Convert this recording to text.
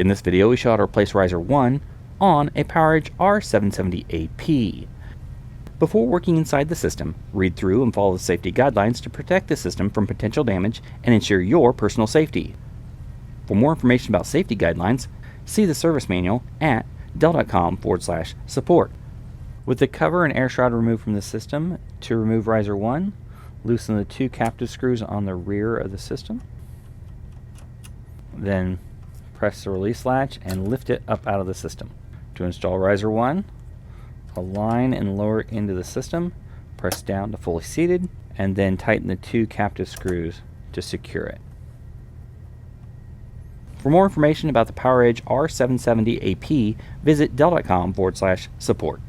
In this video, we show how to replace riser 1 on a PowerEdge R770AP. Before working inside the system, read through and follow the safety guidelines to protect the system from potential damage and ensure your personal safety. For more information about safety guidelines, see the service manual at dell.com/support. With the cover and air shroud removed from the system, to remove riser 1, loosen the 2 captive screws on the rear of the system. Then press the release latch and lift it up out of the system. To install riser 1, align and lower it into the system, press down to fully seated, and then tighten the 2 captive screws to secure it. For more information about the PowerEdge R770AP, visit dell.com/support.